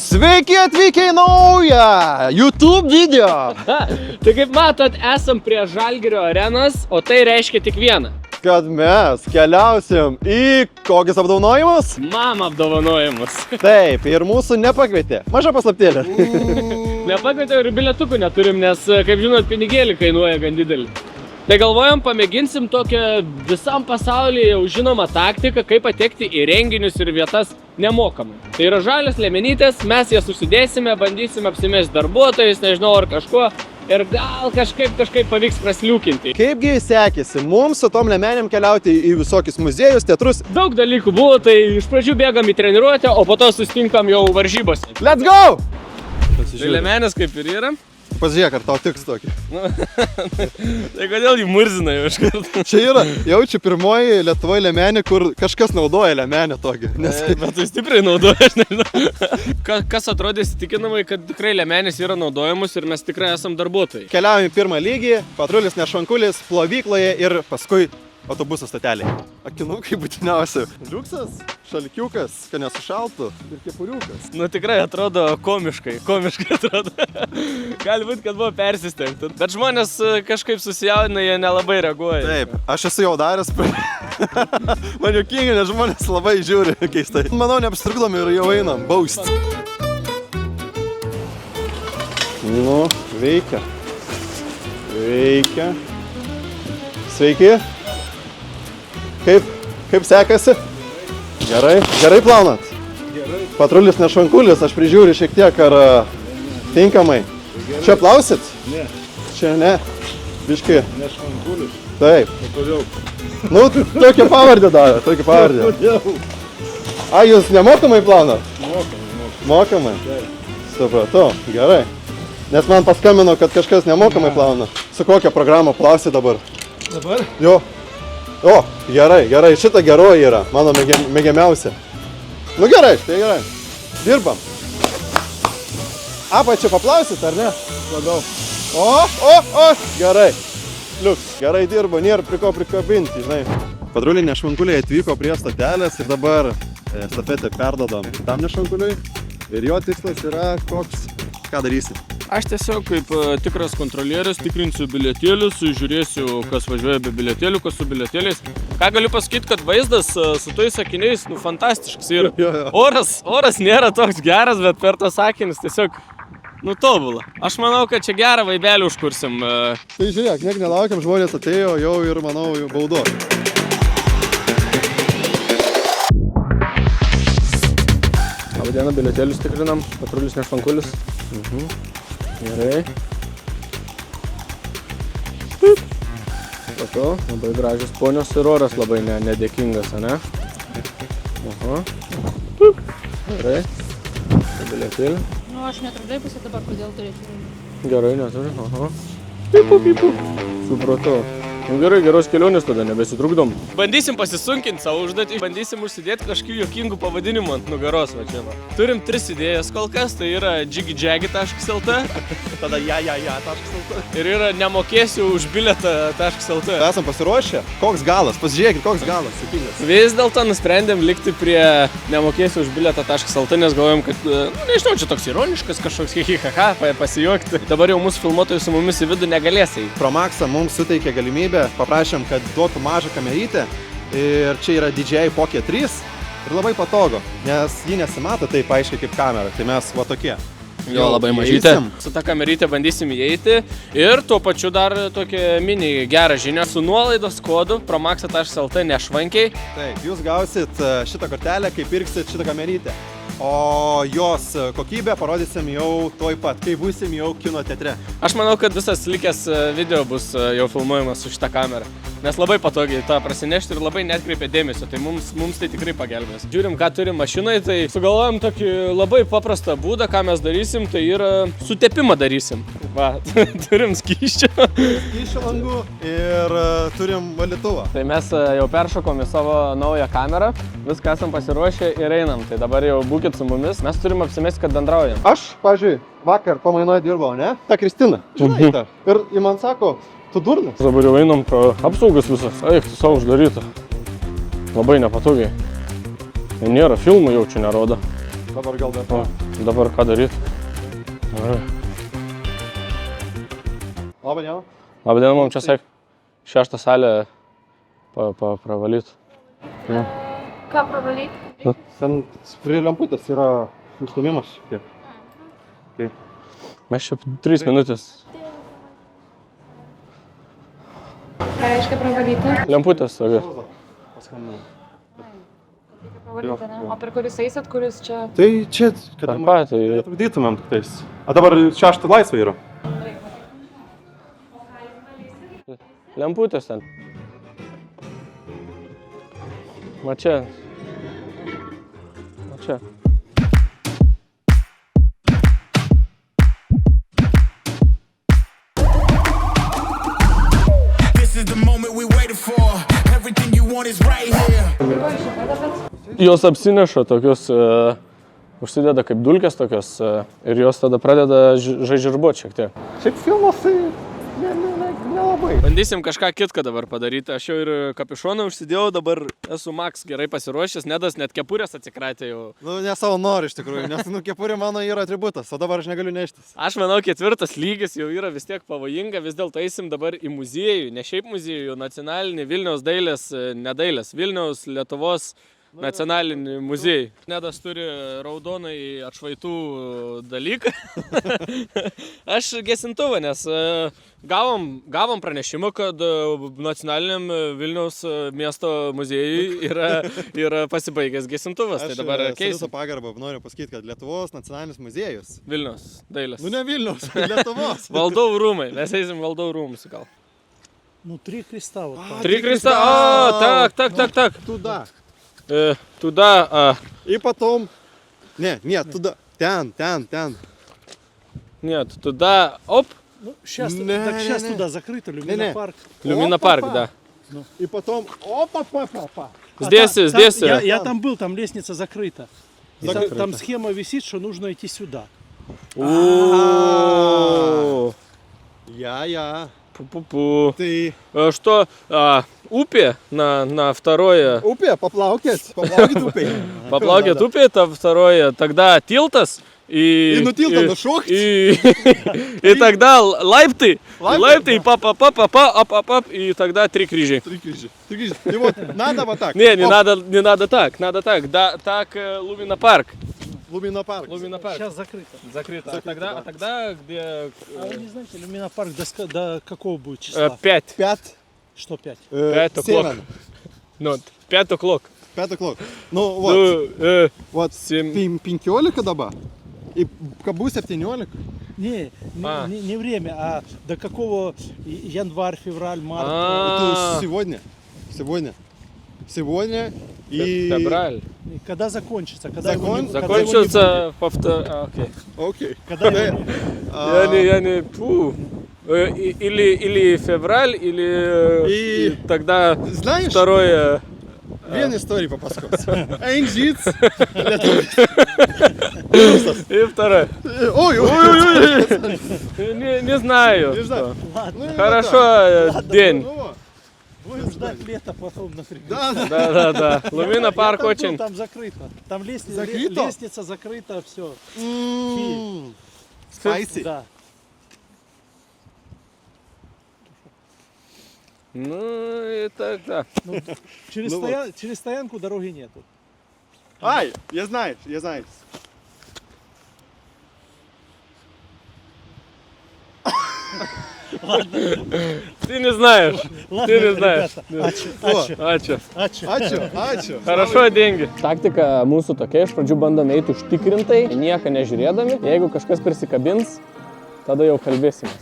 Sveiki atvykę į naują YouTube video. Tai kaip matot, esam prie Žalgirio arenos, o tai reiškia tik vieną. Kad mes keliausim į kokius apdovanojimus? Mama apdovanojimus. Taip, ir mūsų nepakvietė. Maža paslaptėlė. Nepakvietė ir bilietukų neturim, nes, kaip žinot, pinigėlį kainuoja gan didelį. Tai galvojom, pamėginsim tokią visam pasaulyje jau žinomą taktiką, kaip patekti į renginius ir vietas nemokamai. Tai yra žalios liemenytės, mes jas užsidėsime, bandysim apsimesti darbuotojais, nežinau ar kažkuo, ir gal kažkaip pavyks prasliūkinti. Kaipgi sekėsi mums su tom liemenėm keliauti į visokius muziejus, teatrus? Daug dalykų buvo, tai iš pradžių bėgam į treniruotę, o po to susitinkam jau varžybose. Let's go! Tai liemenės kaip ir yra. Pasižiūrėk, ar tau tiks tokį. Tai kodėl jį murzina jau iš karto? Čia yra, jaučiu, pirmoji Lietuvoje liemenė, kur kažkas naudoja liemenę tokį. Bet tai stipriai naudoja, aš nežinau. Kas atrodė įsitikinamai, kad tikrai liemenės yra naudojamos ir mes tikrai esam darbuotojai. Keliaujame į pirmą lygį, patrulis Nešvankulis, plovykloje ir paskui autobuso stotelėje. Akinukai būtiniausia. Liuksas, šalkiukas, kad nesušaltų ir kepuriukas. Nu tikrai atrodo komiškai atrodo. Gali būti, kad buvo persistengta. Bet žmonės kažkaip susijaudina, jie nelabai reaguoja. Taip, aš esu jau daręs. Man juokinga, nes žmonės labai žiūri keistai. Manau, neapstrugdom ir jau einam. Baust. Nu, veikia. Veikia. Sveiki. Kaip sekasi? Gerai plaunat? Gerai. Patrulis Nešvankulis, aš prižiūriu šiek tiek, ar tinkamai. Čia plausit? Ne. Čia ne. Biški. Nešvankulis. Taip. Kodėl? Nu, tokią pavardę davė, tokią pavardę. Kodėl? A, jūs nemokamai plaunat? Mokamai. Mokamai? Taip. Supratau, gerai. Nes man paskambino, kad kažkas nemokamai plauna. Su kokią programą plausi dabar? Dabar? Jo. O, gerai, šita geroji yra, mano mėgiamiausia. Nu gerai, tai gerai. Dirbam. Apačią paplausit, ar ne? Labiau. O, gerai. Liuks, gerai dirbo, nėra prie ko prikabinti, žinai. Patruliai Nešvankuliai atvyko prie stotelės ir dabar estafetę perdodam tam Nešvankuliui. Ir jo tikslas yra koks, ką darysi? Aš tiesiog kaip tikras kontrolierius tikrinsiu bilietėlius, žiūrėsiu, kas važiuoja be bilietėlių, kas su bilietėliais. Ką galiu pasakyti, kad vaizdas su tais sakiniais, fantastiškas yra. Jo. Oras nėra toks geras, bet per tos sakinius tiesiog, tobula. Aš manau, kad čia gerą vaibelį užkursim. Tai žiūrėk, niek nelaukiam, žmonės atėjo jau ir, manau, jau baudo. Labadiena, bilietėlius tikrinam, patrulis Nešvankulis. Gerai. Patau, labai gražios ponios ir oras labai nedėkingas, ane? Aha. Gerai. Bilietėlį. Nu, aš netrukdai pusę dabar, kodėl turėčiau. Gerai, neturi. Aha. Pipu. Supratau. Nu gerai, geros kelionės tada, nebesitrukdom. Bandysim pasisunkinti savo užduotį, bandysim užsidėti kažkokių juokingų pavadinimų ant nugaros, va čia va. Turim 3 idėjas kol kas, tai yra jiggyjaggy.lt, Tada ja.lt. ir yra nemokėsiu už bilietą.lt. Esam pasiruošę? Koks galas? Pasižiūrėkit, koks galas, sėkmingas. Vis dėlto nusprendėm likti prie nemokėsiu už bilietą.lt, nes galvojom, kad, nežinau, čia toks ironiškas kažkoks hihihaha, pasijuokti. Dabar jau mūsų filmuotojai su mumis į vidų negalės įeiti. Promaxa mums suteikė galimybę, paprašėm, kad duotų mažą kamerytę ir čia yra DJI Pocket 3 ir labai patogu, nes ji nesimato taip aiškiai kaip kamera, tai mes va tokie. Jo, labai mažytė. Su ta kamerytė bandysim įeiti ir tuo pačiu dar tokia mini gerą žinią su nuolaidos kodu promaxa.lt nešvankiai. Taip, jūs gausit šitą kortelę, kai pirksit šitą kamerytę. O jos kokybę parodysim jau toj pat, kai būsim jau kino teatre. Aš manau, kad visas likęs video bus jau filmuojamas su šitą kamerą. Nes labai patogiai tą prasinešti ir labai netkreipia dėmesio, tai mums tai tikrai pagelbės. Žiūrim, ką turim mašinai, tai sugalvojam tokį labai paprastą būdą, ką mes darysim, tai yra sutepimą darysim. Va, turim skysčio. Skysčio langų ir turim valytuvą. Tai mes jau peršokom į savo naują kamerą, viską esam pasiruošę ir einam. Tai dabar jau būkit su mumis, mes turim apsimesti, kad bendraujam. Aš, pavyzdžiui, vakar pamainoje dirbau, ne? Ta Kristina, žinai tą. Ir ji man sako, tu durnas. Dabar jau einam pro apsaugas visas. Eik, tu savo uždaryta. Labai nepatogiai. Nėra filmų, jau čia nerodo. Dabar gal dar. O, dabar ką daryti? Labą dieną. Labadiena, mums čia sek 6 salę pravalyti. Ką pravalyti? Ten prie lemputės yra užstumimas šiek tiek. Okay. Mes čia 3 minutės. Ką reiškia pravalyti? Lemputės, sakai. Paskambinau. Pravalyti, ne? O per kuris eisit, kuris čia... Tai čia, kad Per patį. netrukdytumėm tik tais. A dabar 6 laisvė yra. Lemputės ten. Va čia. Va čia. This is the moment we waited for. Everything you want is right here. Jos apsineša tokius, užsideda kaip dulkės tokios ir jos tada pradeda žaižirbuoti šiek tiek. Šiaip filmas tai nelabai. Bandysim kažką kitką dabar padaryti. Aš jau ir kapišoną užsidėjau, dabar esu Max gerai pasiruošęs, Nedas net kepurės atsikratė jau. Nu, ne savo nori iš tikrųjų, nes kepurė mano yra atributas, o dabar aš negaliu neštis. Aš manau, 4 lygis jau yra vis tiek pavojinga, vis dėlto eisim dabar į muziejų, ne šiaip muziejų, nacionalinį Vilniaus dailės, nedailės, Vilniaus, Lietuvos nacionalinį muziejų. Nedas turi raudonai atšvaitų dalyką. Aš gesintuvą, nes gavom pranešimą, kad nacionaliniam Vilniaus miesto muziejui yra pasibaigęs gesintuvas. Tai dabar keisim. Su pagarbą noriu pasakyti, kad Lietuvos nacionalinis muziejus. Vilniaus dailės. Nu ne Vilniaus, Lietuvos. Valdovų rūmai. Mes eisim Valdovų rūmus gal. Ну, 3 креста вот так. 3 креста. О, так. Туда. Туда. И потом... Нет, туда. Тян. Нет, туда. Оп. Ну, сейчас, Не, так сейчас не, не. туда закрыто, люминопарк. Люминопарк, да. И потом... Опа-па-па-па. Здесь. Я там был, там лестница закрыта. И там схема висит, что нужно идти сюда. О. Я. Пу-пу-пу. Ты... Что? Упе на второе. Упе, поплавкать упе. Поплавки тупе, это второе. Тогда тилтас. И ну тилтом на шохт. И тогда лайпты. И пап, и тогда 3 крижи. 3 крижи. И вот надо вот так. Не надо так. Надо так. Да, так Луминопарк. Луминопарк. Сейчас закрыто. Закрыто. А тогда где? А вы не знаете, люминопарк до какого будет числа? 5. 5. Что 5? 5 o'clock. Ну, 5 o'clock. 5 o'clock. Ну вот. Вот 7. 15 даба. И как будет 17. Не время, а до какого январь, февраль, март. Это сегодня. И... Февраль. Когда закончится? Закончится Окей. Когда Я не... Фу. Или февраль, или тогда Знаешь, второе... Две истории по-пасковски. Эйнджиц. И второе. Ой. Не знаю. Не знаю. Ладно, Хорошо, день. будем ждать лета потом напрягать. Да. Луминопарк очень... Там закрыто. Там Закрыто? лестница закрыта, все. Спайси. Да. Ну, и тогда. Ну, через стоянку дороги нету. Ай, я знаю. Ты не знаешь. Ладно, Ты не знаешь. ребята, Ačiū. Хорошо, деньги. Taktika mūsų tokia, iš pradžių bandome eiti užtikrintai, nieką nežiūrėdami. Jeigu kažkas prisikabins, tada jau kalbėsimės.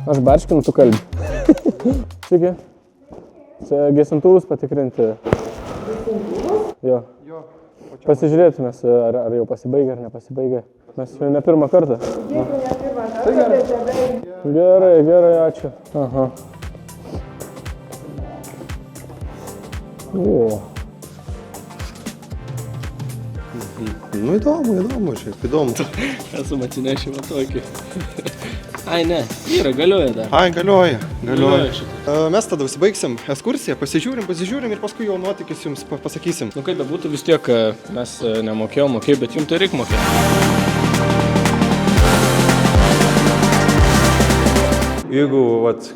Aš barškinu, tu kalbi. Sveiki. Gesintuvus patikrinti. Jo. Pasižiūrėtumės, ar jau pasibaigė ar nepasibaigė. Mes jau ne pirmą kartą. Gerai, ačiū. Aha. O. Ну įdomu, šiaip įdomu. Esu atsinešę va tokį. Ai, ne, yra, galioja dar. Ai, galioja. šitą. Mes tada užsibaigsim ekskursiją, pasižiūrim ir paskui jau nuotykis jums pasakysim. Nu kaip bebūtų, vis tiek mes nemokėjom, bet jums tai reikia mokėti. Jeigu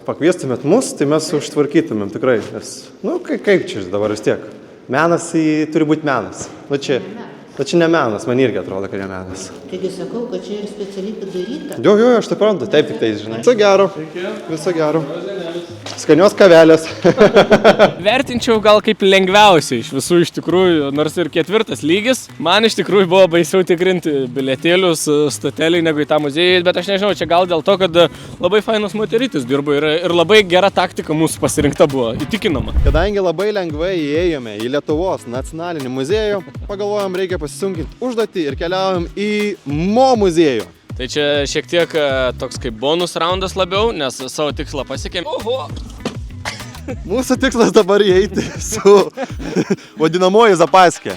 pakviestumėt mus, tai mes užtvarkytumėm tikrai, nes, kaip čia dabar vis tiek. Menas turi būti menas. Čia ne menas, man irgi atrodo, kad ne menas. Taigi sakau, kad čia ir specialiai padaryta. Jo, aš taip prantu, taip tik tai, žinai. Viso gero. Skanios kavelės. Vertinčiau gal kaip lengviausiai iš visų iš tikrųjų, nors ir 4 lygis. Man iš tikrųjų buvo baisiau tikrinti bilietėlius stoteliai negu į tą muziejų, bet aš nežinau, čia gal dėl to, kad labai fainos moterytis dirbo ir labai gera taktika mūsų pasirinkta buvo, įtikinama. Kadangi labai lengvai įėjome į Lietuvos nacionalinį muziejų, pagalvojom, reikia pasisunkinti užduotį ir keliaujam į Mo muziejų. Tai čia šiek tiek toks kaip bonus raundas labiau, nes savo tikslą pasiekėm. Oho! Mūsų tikslas dabar įeiti su vadinamoji zapaskė.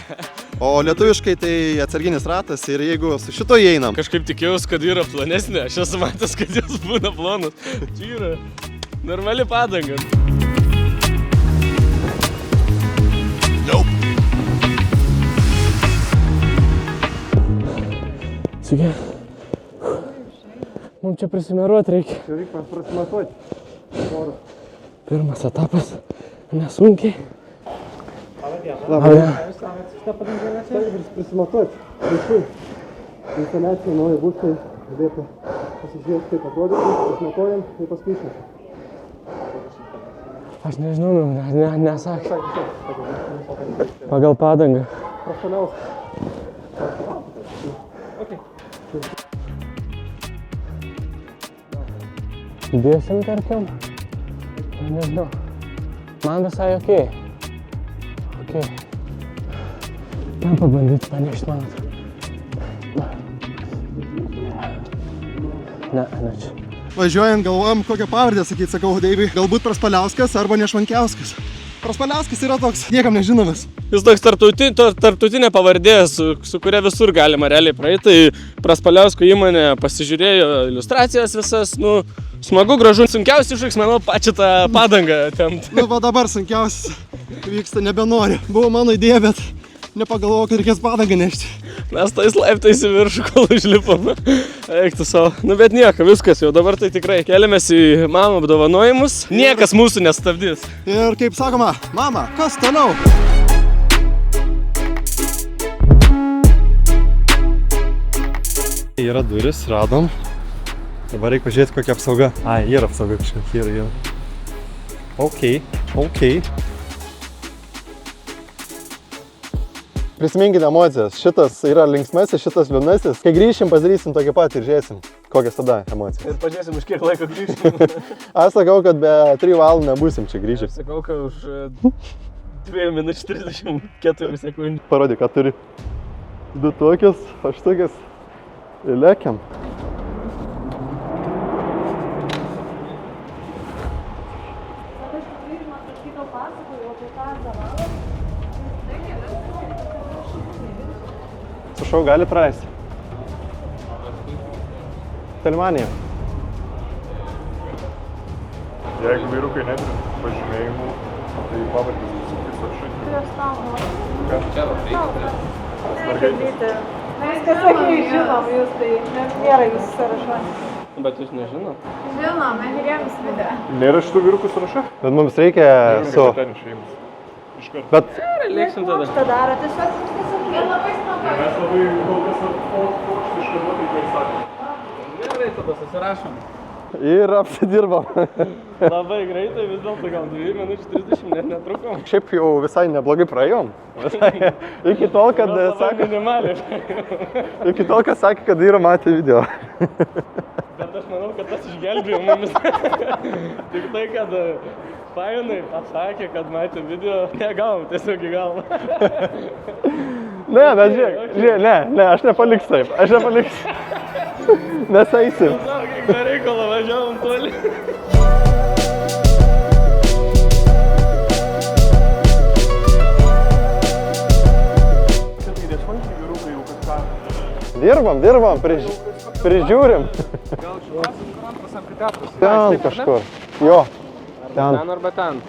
O lietuviškai tai atsarginis ratas ir jeigu su šito įeinam. Kažkaip tikėjausi, kad yra plonesnė, aš esu matęs, kad jos būna plonas. Čia yra normali padanga. Sveiki. Mums čia prisimeruoti reikia. Čia reikia prasimatuoti. Pirmas etapas, nesunkiai. Labai. Prisimatuoti. Instaliacija nauja bus, tai galėtų pasižiūrėti, kaip atrodyti, prisimatuojam ir paskaičiam. Aš nežinau, nesakė. Pagal padangą. Profiliaus. Dėsim, tarkim. Nežinau. Man visai okei. Ten pabandyti panešti, man atrodo. Ne, čia. Važiuojant galvojam, kokią pavardę sakyti, sakau Deiviui, galbūt Praspaliauskas arba Nešvankiauskas. Praspaliauskas yra toks, niekam nežinomas. Jis toks tarptautinė pavardė, su kuria visur galima realiai praeiti. Tai Praspaliausko įmonė pasižiūrėjo iliustracijas visas, smagu, gražu. Sunkiausiai išvyks, manau, pačią tą padangą tempt. Va dabar sunkiausias vyksta, nebenori. Buvo mano idėja, bet nepagalvojau, kad reikės padangą nešti. Mes tais laiptais į viršų, kol užlipom. Eiktų savo. Bet nieko, viskas jau dabar tai tikrai keliamės į mamą apdovanojimus. Niekas mūsų nestabdys. Ir kaip sakoma, mama, kas toliau? Yra duris, radom. Dabar reikia pažiūrėti, kokia apsauga. Ai, yra apsauga kažkokia, yra. Ok. Prisiminkite emocijas. Šitas yra linksmasis, šitas liūdnasis. Kai grįšim, pasidarysim tokį patį ir žiūrėsim, kokias tada emocijas. Ir pažiūrėsim, už kiek laiko grįžtum. Aš sakau, kad be 3 valandų nebūsim čia grįžę. Aš sakau, kad už 2 minučių 34 sekundžių. Parodyk, ką turi. 2 tokius, aš tokias. Ir lėkiam. Prašau, gali praleisti. Telmanija. Jeigu vyrukai neturi pažymėjimų, tai pavardės visokis atšaikė. Viskas sakė, žinom, jūs tai nėra jūsų sąrašo. Bet jūs nežinot. Žinom, žiūrėjom su video. Nėra šitų vyrukų sąraše? Bet mums reikia su... Ten išėjimus. Iškart. Bet... Lėksim tada. Ką daro, tiesiog viskas sakė. Ir labai smagu. Mes labai kol kas pokšti iškarduotai, kaip sakė. Gerai, tada susirašom. Ir apsidirbam. Labai greitai, vis dėlto gal 2 minučių 30 net netrukom. Šiaip jau visai neblogai praėjom. Iki tol, kad sakė... Iki tol, kad sakė, kad yra matę video. Bet aš manau, kad tas išgelbėjo mumis. Tik tai, kad fainai pasakė, kad matė video, negavom tiesiog į galvą. Ne, bet žiūrėk, ne, aš nepaliksiu taip, aš nepaliksiu. Mes eisim. Kiek nereikalo važiavom toli. Dirbam, prižiūrim. Gal šiuos, kur antras Vilniaus amfiteatras. Ten kažkur. Jo. Ten. Ten arba ten.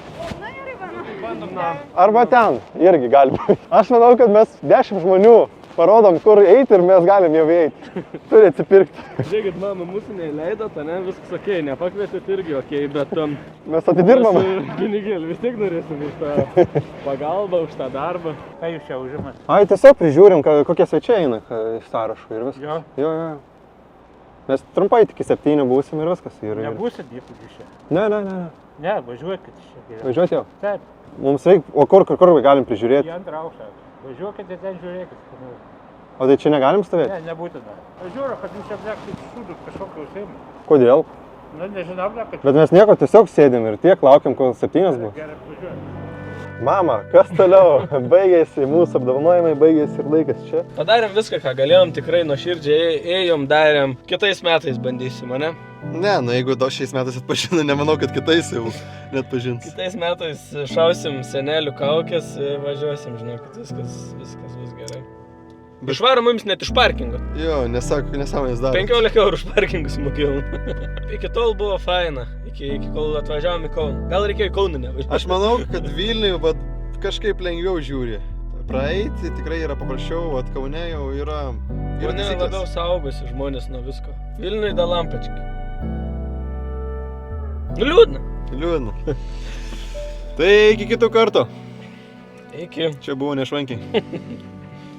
Arba ten irgi gali būti. Aš manau, kad mes 10 žmonių parodom, kur eiti ir mes galim jau eiti. Turi atsipirkti. Žiūrėkit, mama, mūsų neįleidot, ne, viskas okei, nepakvietėt irgi okei, bet Mes atidirbam. pinigėlį vis tiek norėsim už tą pagalbą, už tą darbą. Ką jūs čia užimat? Ai, tiesiog prižiūrim, kokie svečiai eina iš sąrašų ir viskas. Jo. Jo. Mes trumpai tik iki 7 būsim ir viskas. Nebūsit dirbti čia. Ne. Ne, važiuokit čia. Važiuoti jau. Taip, Mums reikia, o kur galim prižiūrėti? į antrą aukštą. Važiuokite ten žiūrėkit. O tai čia negalim stovėti? Ne, nebūtina. Važiuoju, kad jūs čia bleksit šūdų kažkokį užsiimį. Kodėl? Nu, nežinau, kad... Bet mes nieko tiesiog sėdėm ir tiek laukiam, kol 7 bus. Gerai, važiuoju. Mama, kas toliau? Baigėsi, mūsų apdovanojimai baigėsi ir laikas čia. Padarėm viską, ką galėjom, tikrai nuoširdžiai ėjom, darėm. Kitais metais bandysim, ne? Ne, jeigu šiais metais atpažino, nemanau, kad kitais jau net pažins. Kitais metais šausim senelių kaukės ir važiuosim, žinokit, viskas bus gerai. Išvarom mums net iš parkingo. Jo, nesąmonės darbas. 15 eurų už parkingus mokėjom. Iki tol buvo faina, iki kol atvažiavom į Kauną. Gal reikėjo į Kauną nevažiuoti. Aš manau, kad Vilniuje kažkaip lengviau žiūri. Praeiti tikrai yra paprasčiau, Kaune jau yra Kaune labiau saugosi žmonės nuo visko. Vilniuje da lampački. Nu liūdna. Tai iki kitų kartų. Iki. Čia buvo Nešvankiai.